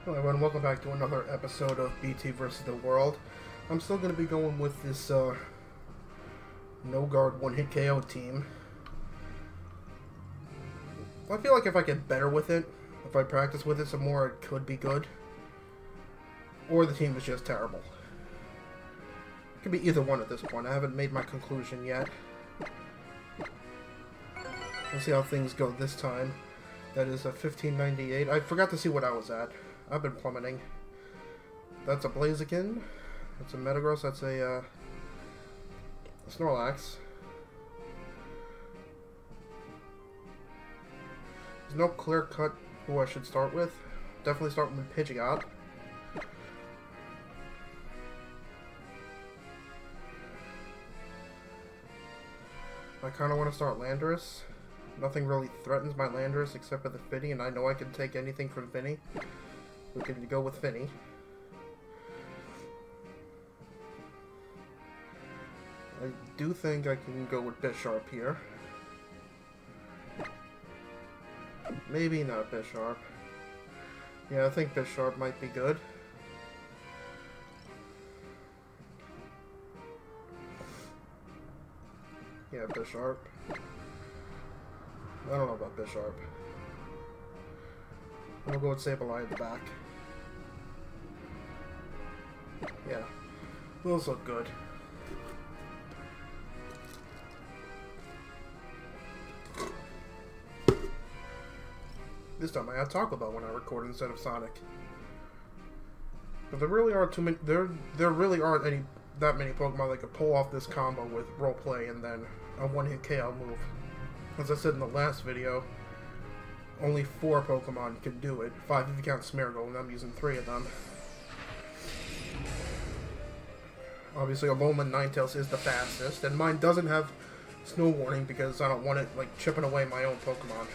Hello everyone, welcome back to another episode of BT vs. the World. I'm still going to be going with this no-guard one-hit KO team. I feel like if I get better with it, if I practice with it some more, it could be good. Or the team is just terrible. It could be either one at this point. I haven't made my conclusion yet. We'll see how things go this time. That is a 1598. I forgot to see what I was at. I've been plummeting. That's a Blaziken. That's a Metagross. That's a Snorlax. There's no clear cut who I should start with. Definitely start with Pidgeot. I kind of want to start Landorus. Nothing really threatens my Landorus except for the Finny, and I know I can take anything from Finny. We can go with Finny. I do think I can go with Bisharp here. Maybe not Bisharp. Yeah, I think Bisharp might be good. Yeah, Bisharp. I don't know about Bisharp. I'm gonna go with Sableye at the back. Yeah, those look good. This time I had Taco Bell when I record instead of Sonic. But there really aren't too many. There really aren't that many Pokemon that could pull off this combo with roleplay and then a one-hit KO move. As I said in the last video, only 4 Pokemon can do it. 5 if you count Smeargle, and I'm using 3 of them. Obviously, Alolan Ninetales is the fastest, and mine doesn't have Snow Warning because I don't want it like chipping away my own Pokemon.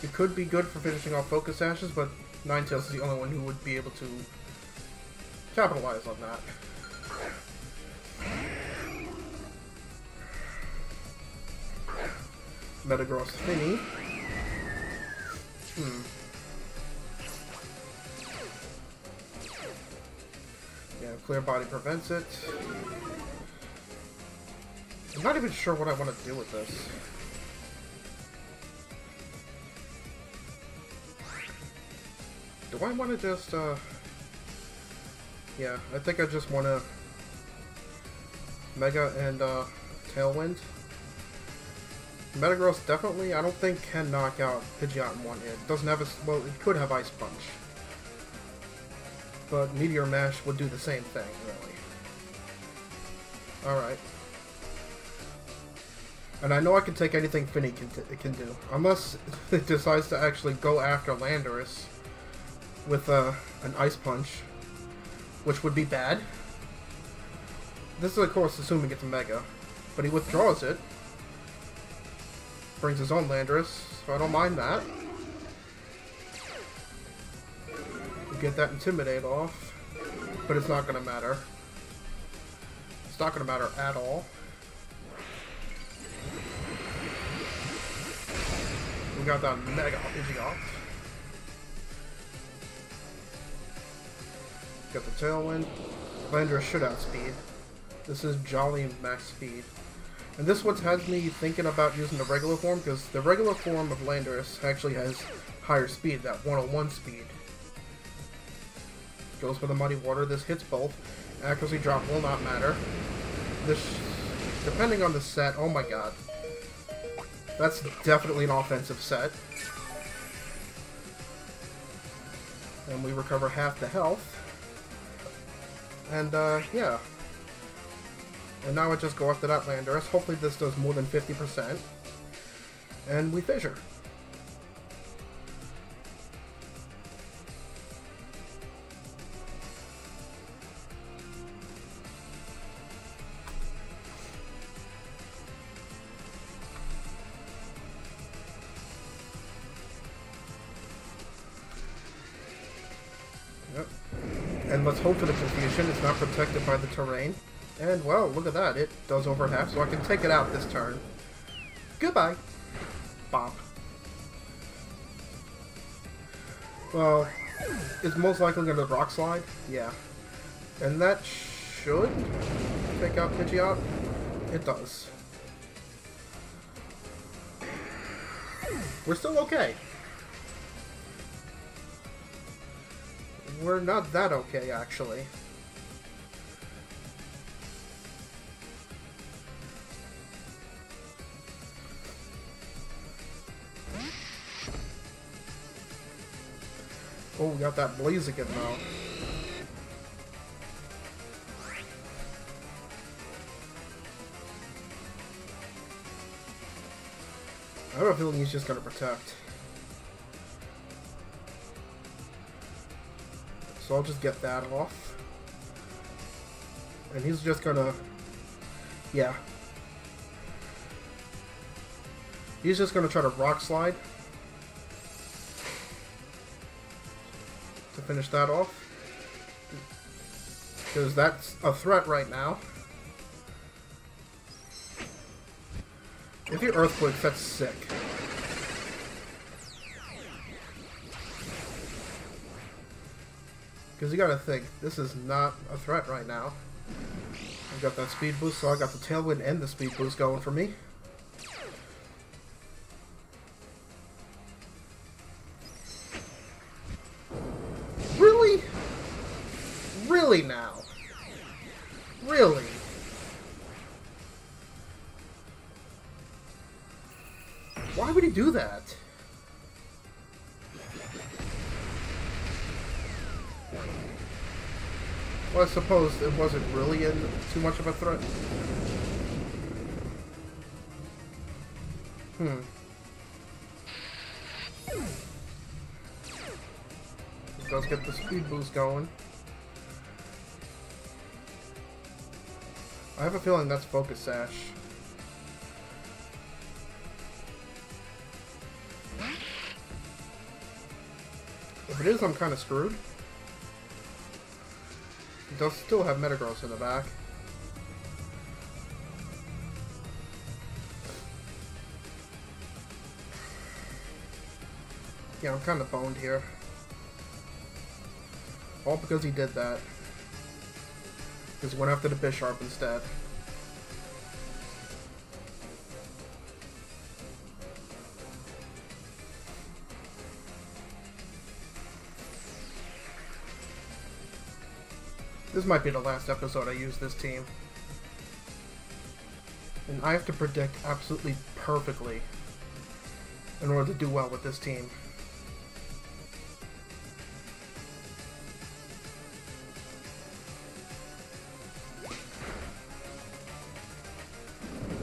It could be good for finishing off Focus Ashes, but Ninetales is the only one who would be able to capitalize on that. Metagross Finny. Yeah, Clear Body prevents it. I'm not even sure what I want to do with this. Do I want to just, yeah, I think I just want to Mega and, Tailwind. Metagross definitely, I don't think, can knock out Pidgeot in one hit. It doesn't have a, well, it could have Ice Punch. But Meteor Mash would do the same thing, really. Alright. And I know I can take anything Finny can do. Unless it decides to actually go after Landorus with an Ice Punch. Which would be bad. This is, of course, assuming it's a Mega. But he withdraws it. Brings his own Landorus, so I don't mind that. We'll get that Intimidate off, but it's not going to matter. It's not going to matter at all. We got that Mega Pidgeot. Got the Tailwind. Landorus should outspeed. This is Jolly max speed. And this what has me thinking about using the regular form, because the regular form of Landorus actually has higher speed, that 101 speed. Goes for the Muddy Water, this hits both. Accuracy drop will not matter. This, depending on the set, oh my god. That's definitely an offensive set. And we recover half the health. And, yeah. And now I just go after that Landorus. Hopefully this does more than 50%. And we fissure. Yep. And let's hope for the confusion. It's not protected by the terrain. And, well, look at that. It does over half, so I can take it out this turn. Goodbye. Bop. Well, is most likely going to rock slide. Yeah. And that should take out Pidgeot. It does. We're still okay. We're not that okay, actually. Oh, we got that Blaziken now. I have a feeling he's just gonna protect. So I'll just get that off. And he's just gonna... Yeah. He's just gonna try to rock slide. To finish that off. Because that's a threat right now. If he Earthquakes, that's sick. Because you gotta think, this is not a threat right now. I've got that speed boost, so I got the Tailwind and the speed boost going for me. Really? Really now? Really? Why would he do that? Well, I suppose it wasn't really too much of a threat. Let's get the speed boost going. I have a feeling that's Focus Sash. If it is, I'm kind of screwed. It does still have Metagross in the back. Yeah, I'm kind of boned here. All because he did that. Because he went after the Bisharp instead. This might be the last episode I use this team. And I have to predict absolutely perfectly in order to do well with this team.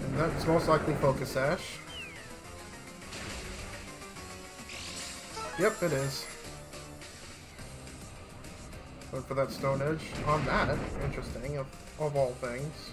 And that's most likely Focus Sash. Yep, it is. Look for that Stone Edge on that. Interesting, of all things.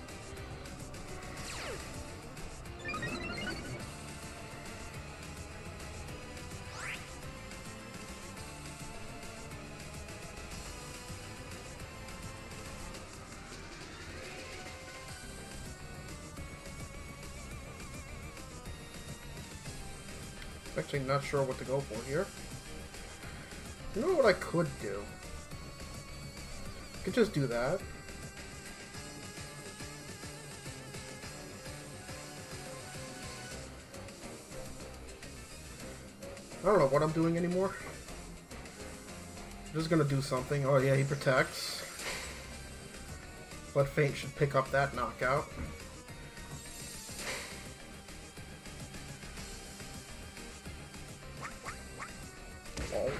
Actually not sure what to go for here. You know what I could do? I could just do that. I don't know what I'm doing anymore. I'm just gonna do something. Oh yeah, he protects. But Faint should pick up that knockout. Oh.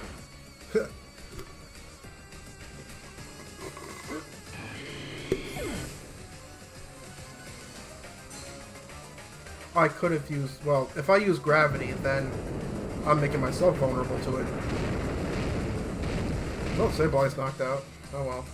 I could have used, well, if I use Gravity, then I'm making myself vulnerable to it. Oh, Sableye's knocked out. Oh well.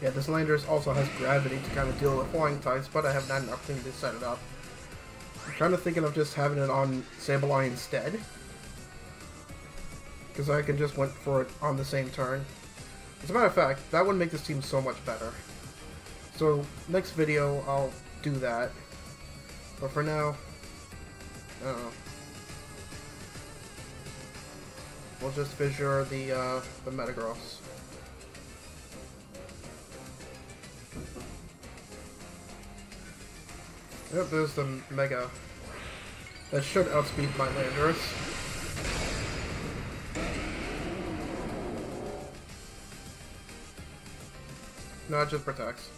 Yeah, this Landorus also has Gravity to kind of deal with flying types, but I haven't had an opportunity to set it up. I'm kind of thinking of just having it on Sableye instead. Because I can just went for it on the same turn. As a matter of fact, that would make this team so much better. So, next video, I'll do that. But for now, we'll just fissure the Metagross. Yep, there's the Mega. That should outspeed my Landorus. No, it just protects.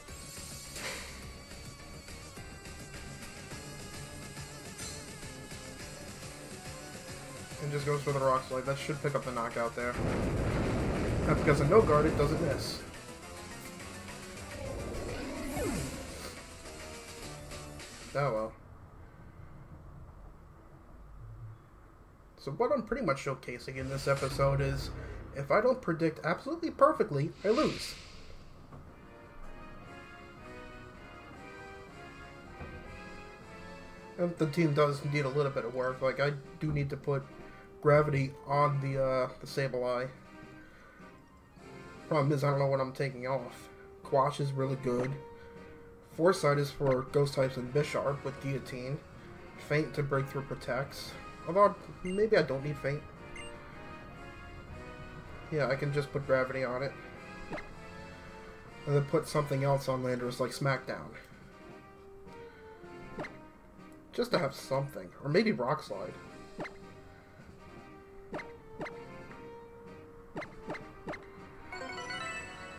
And just goes for the Rock Slide. That should pick up the knockout there. And because of no guard, it doesn't miss. Oh well. So what I'm pretty much showcasing in this episode is, if I don't predict absolutely perfectly, I lose. And the team does need a little bit of work. Like, I do need to put Gravity on the Sableye. Problem is, I don't know what I'm taking off. Quash is really good. Foresight is for Ghost types and Bisharp with Guillotine. Feint to Breakthrough protects. Although, maybe I don't need Feint. Yeah, I can just put Gravity on it. And then put something else on Landorus, like Smackdown. Just to have something. Or maybe Rock Slide.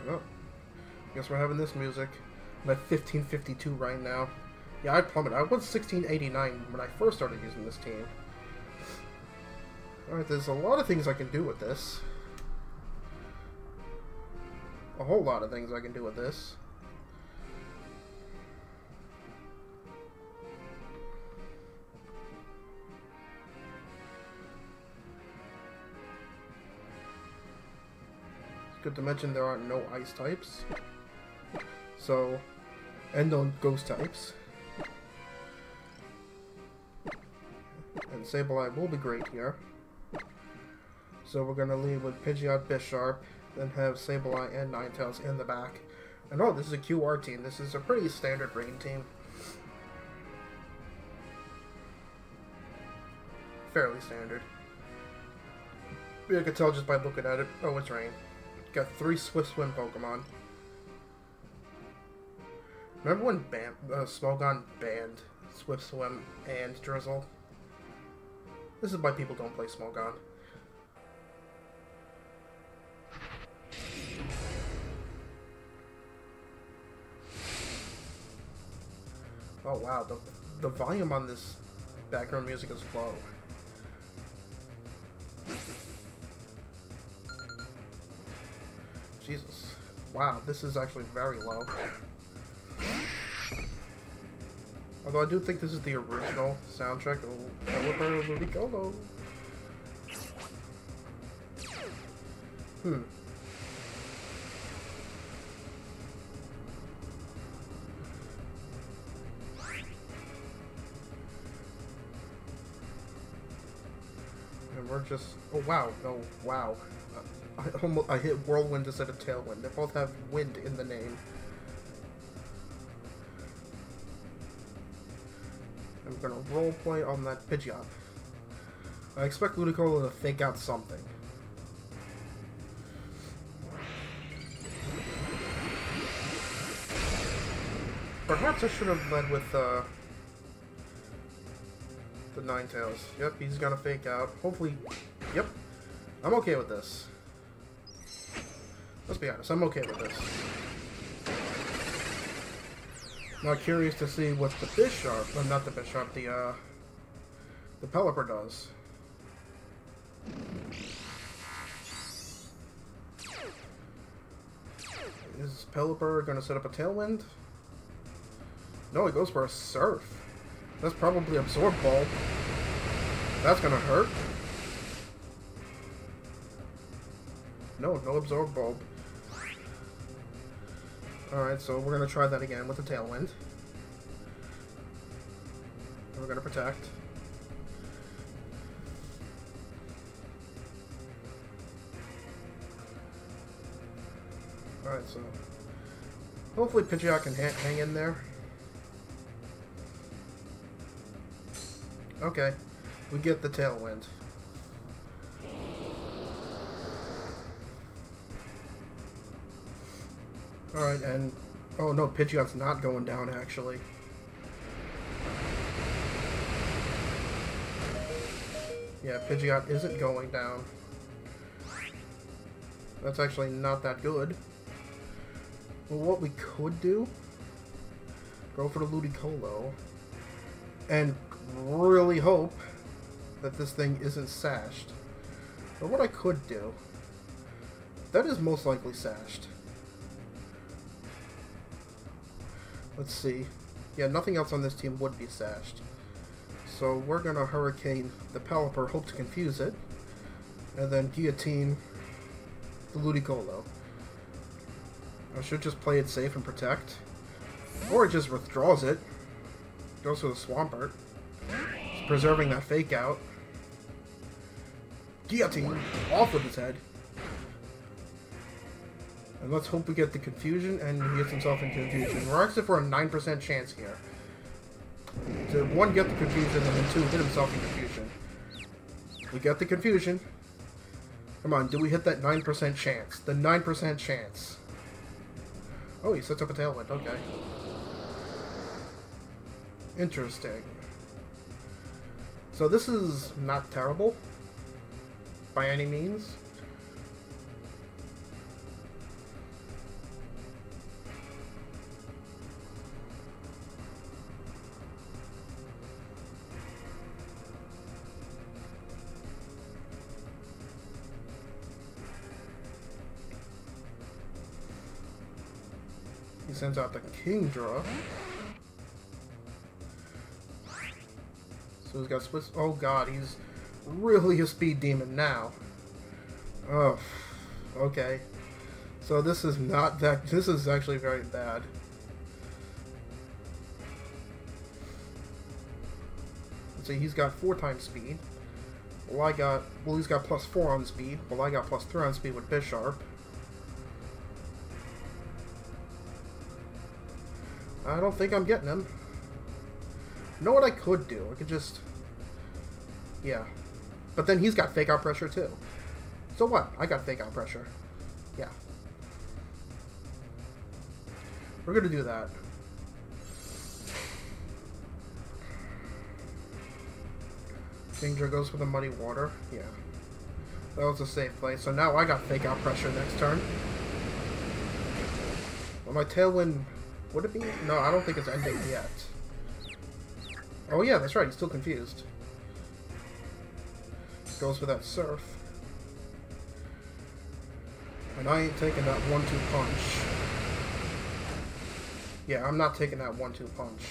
Oh. Guess we're having this music. I'm at 1552 right now. Yeah, I plummeted. I was 1689 when I first started using this team. Alright, there's a lot of things I can do with this. A whole lot of things I can do with this. It's good to mention there are no ice types. So, and no ghost types. And Sableye will be great here. So we're going to lead with Pidgeot, Bisharp, then have Sableye and Ninetales in the back. And oh, this is a QR team. This is a pretty standard rain team. Fairly standard. You can tell just by looking at it. Oh, it's rain. Got 3 Swift Swim Pokemon. Remember when Smogon banned Swift Swim and Drizzle? This is why people don't play Smogon. Oh wow, the volume on this background music is low. Jesus. Wow, this is actually very low. Although I do think this is the original soundtrack of Pelipper Movie Golo. And we're just... Oh wow, no, wow. I hit Whirlwind instead of Tailwind. They both have wind in the name. I'm gonna roleplay on that Pidgeot. I expect Ludicolo to fake out something. Perhaps I should have led with the Ninetales. Yep, he's gonna fake out. Hopefully, yep. I'm okay with this. Let's be honest, I'm okay with this. Now curious to see what the Bisharp, well, not the Bisharp, the Pelipper does. Is Pelipper gonna set up a Tailwind? No, he goes for a Surf. That's probably Absorb Bulb. That's gonna hurt. No, no Absorb Bulb. Alright, so we're gonna try that again with the Tailwind. We're gonna protect. Alright, so Hopefully Pidgeot can hang in there. Okay, we get the Tailwind. Alright, and... oh no, Pidgeot's not going down, actually. Yeah, Pidgeot isn't going down. That's actually not that good. Well, what we could do... go for the Ludicolo. And really hope that this thing isn't sashed. Or what I could do... that is most likely sashed. Let's see. Yeah, nothing else on this team would be sashed. So we're gonna Hurricane the Pelipper, hope to confuse it, and then Guillotine the Ludicolo. I should just play it safe and protect. Or it just withdraws it. Goes for the Swampert. It's preserving that fake out. Guillotine! Off with his head. And let's hope we get the confusion, and he gets himself in confusion. We're actually for a 9% chance here. To 1, get the confusion, and then 2, hit himself in confusion. We get the confusion. Come on, do we hit that 9% chance? The 9% chance. Oh, he sets up a Tailwind, okay. Interesting. So this is not terrible, by any means. He sends out the Kingdra. So he's got Swiss. Oh god, he's really a speed demon now. Oh, okay. So this is not that. This is actually very bad. Let's see, he's got 4 times speed. Well, he's got +4 on speed. Well, I got +3 on speed with Bisharp. I don't think I'm getting him. You know what I could do? I could just... yeah. But then he's got Fake Out Pressure too. So what? I got Fake Out Pressure. Yeah. We're gonna do that. Kingdra goes for the Muddy Water. Yeah. That was a safe play. So now I got Fake Out Pressure next turn. Well, my Tailwind... would it be? No, I don't think it's ending yet. Oh yeah, that's right, he's still confused. Goes for that Surf. And I ain't taking that 1-2 punch. Yeah, I'm not taking that 1-2 punch.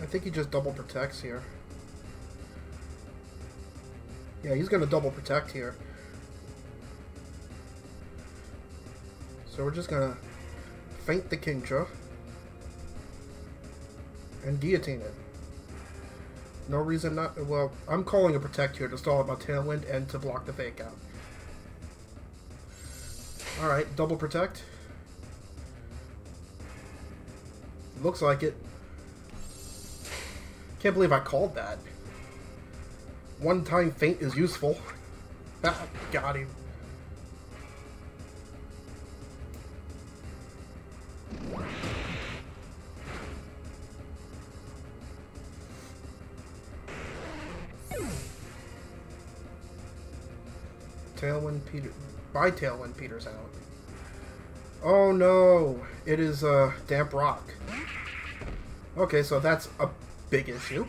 I think he just double protects here. Yeah, he's gonna double protect here. So we're just gonna feint the Kingdra and guillotine it. No reason not. Well, I'm calling a protect here to stall out my Tailwind and to block the fake out. Alright, double protect. Looks like it. Can't believe I called that. One-time feint is useful. Ah, got him. Tailwind Peter. By Tailwind Peter's out. Oh no! It is Damp Rock. Okay, so that's a big issue.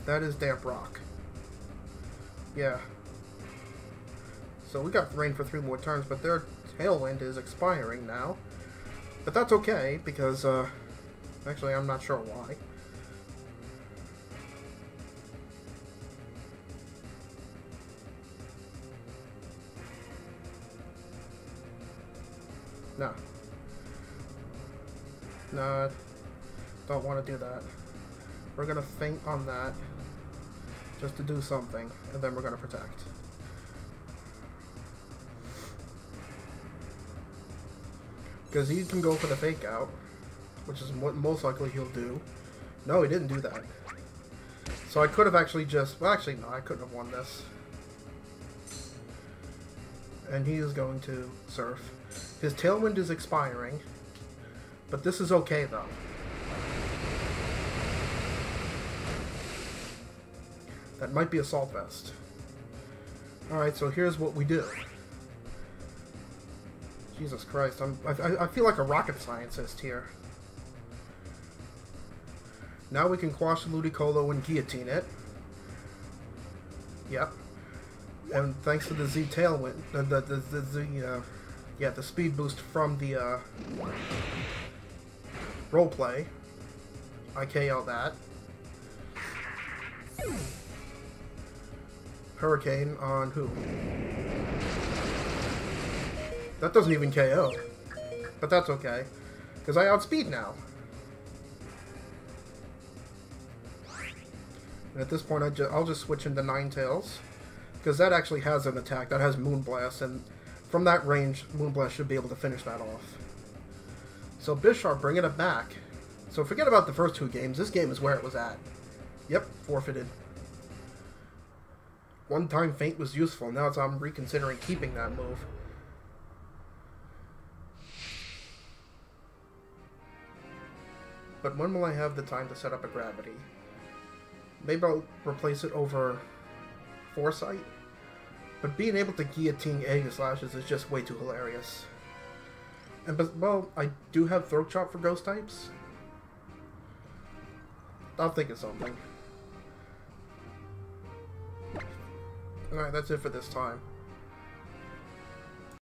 That is Damp Rock. Yeah. So we got Rain for 3 more turns, but their Tailwind is expiring now. But that's okay, because, actually I'm not sure why. No. No, don't want to do that. We're gonna feint on that just to do something, and then we're gonna protect. Because he can go for the fake out, which is what most likely he'll do. No, he didn't do that. So I could have actually just... Well, actually, no, I couldn't have won this. And he is going to surf. His Tailwind is expiring. But this is okay, though. That might be Assault Vest. Alright, so here's what we do. Jesus Christ, I feel like a rocket scientist here. Now we can quash Ludicolo and guillotine it. Yep. And thanks to the Z Tailwind, the speed boost from the roleplay, I KO that. Hurricane on who? That doesn't even KO. But that's okay. Because I outspeed now. And at this point, I'll just switch into Ninetales. Because that actually has an attack. That has Moonblast. And from that range, Moonblast should be able to finish that off. So Bisharp bringing it back. So forget about the first two games. This game is where it was at. Yep, forfeited. One-time feint was useful. Now I'm reconsidering keeping that move. But when will I have the time to set up a Gravity? Maybe I'll replace it over Foresight? But being able to guillotine Aegislashes is just way too hilarious. And well, I do have Throat Chop for Ghost types. I'll think of something. Alright, that's it for this time.